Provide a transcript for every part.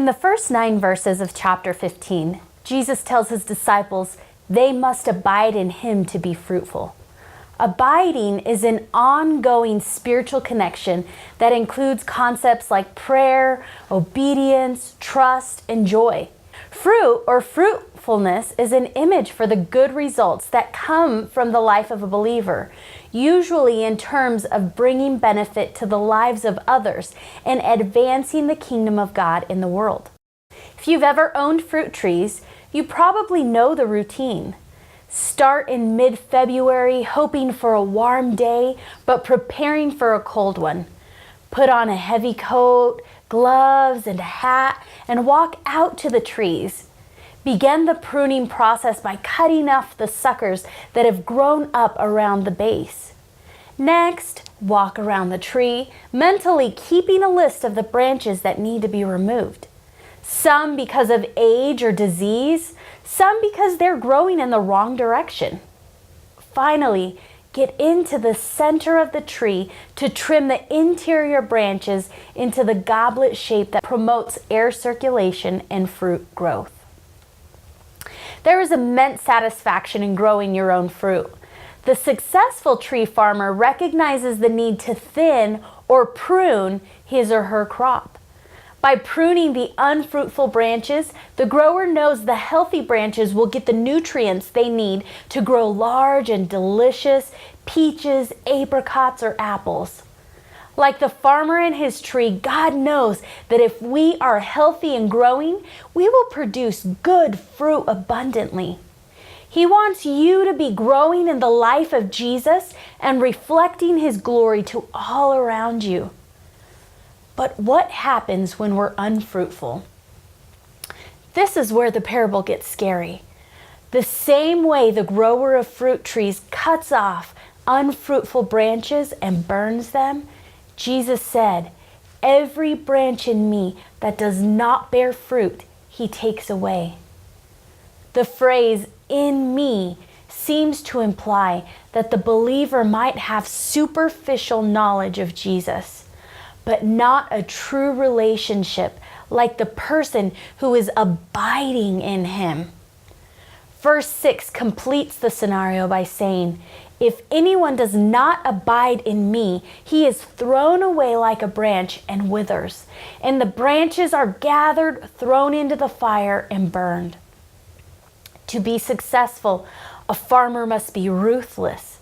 In the first 9 verses of chapter 15, Jesus tells his disciples they must abide in him to be fruitful. Abiding is an ongoing spiritual connection that includes concepts like prayer, obedience, trust, and joy. Fruit or fruitfulness is an image for the good results that come from the life of a believer, usually in terms of bringing benefit to the lives of others and advancing the kingdom of God in the world. If you've ever owned fruit trees, you probably know the routine. Start in mid-February, hoping for a warm day, but preparing for a cold one. Put on a heavy coat, gloves, and a hat, and walk out to the trees. Begin the pruning process by cutting off the suckers that have grown up around the base. Next, walk around the tree, mentally keeping a list of the branches that need to be removed. Some because of age or disease, some because they're growing in the wrong direction. Finally, get into the center of the tree to trim the interior branches into the goblet shape that promotes air circulation and fruit growth. There is immense satisfaction in growing your own fruit. The successful tree farmer recognizes the need to thin or prune his or her crop. By pruning the unfruitful branches, the grower knows the healthy branches will get the nutrients they need to grow large and delicious peaches, apricots, or apples. Like the farmer and his tree, God knows that if we are healthy and growing, we will produce good fruit abundantly. He wants you to be growing in the life of Jesus and reflecting his glory to all around you. But what happens when we're unfruitful? This is where the parable gets scary. The same way the grower of fruit trees cuts off unfruitful branches and burns them, Jesus said, "Every branch in me that does not bear fruit, he takes away." The phrase, "in me," seems to imply that the believer might have superficial knowledge of Jesus, but not a true relationship like the person who is abiding in him. Verse 6 completes the scenario by saying, "If anyone does not abide in me, he is thrown away like a branch and withers, and the branches are gathered, thrown into the fire, and burned." To be successful, a farmer must be ruthless.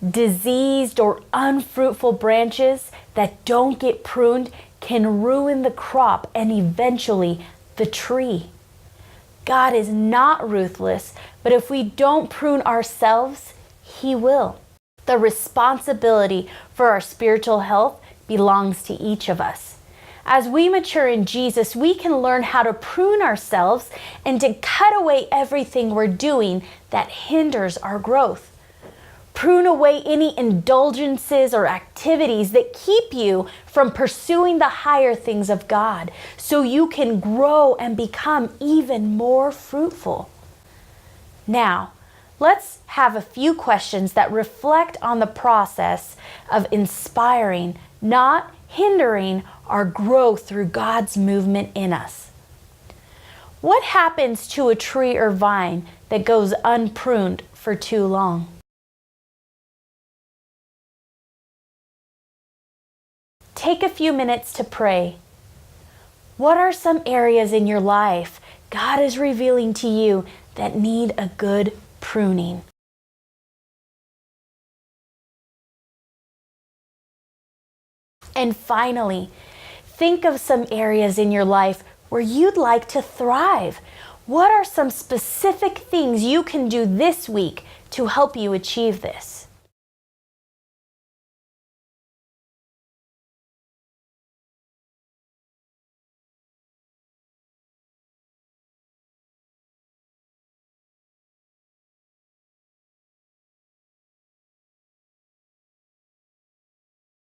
Diseased or unfruitful branches that don't get pruned can ruin the crop and eventually the tree. God is not ruthless, but if we don't prune ourselves, he will. The responsibility for our spiritual health belongs to each of us. As we mature in Jesus, we can learn how to prune ourselves and to cut away everything we're doing that hinders our growth. Prune away any indulgences or activities that keep you from pursuing the higher things of God, so you can grow and become even more fruitful. Now, let's have a few questions that reflect on the process of inspiring, not hindering, our growth through God's movement in us. What happens to a tree or vine that goes unpruned for too long? Take a few minutes to pray. What are some areas in your life God is revealing to you that need a good pruning? And finally, think of some areas in your life where you'd like to thrive. What are some specific things you can do this week to help you achieve this?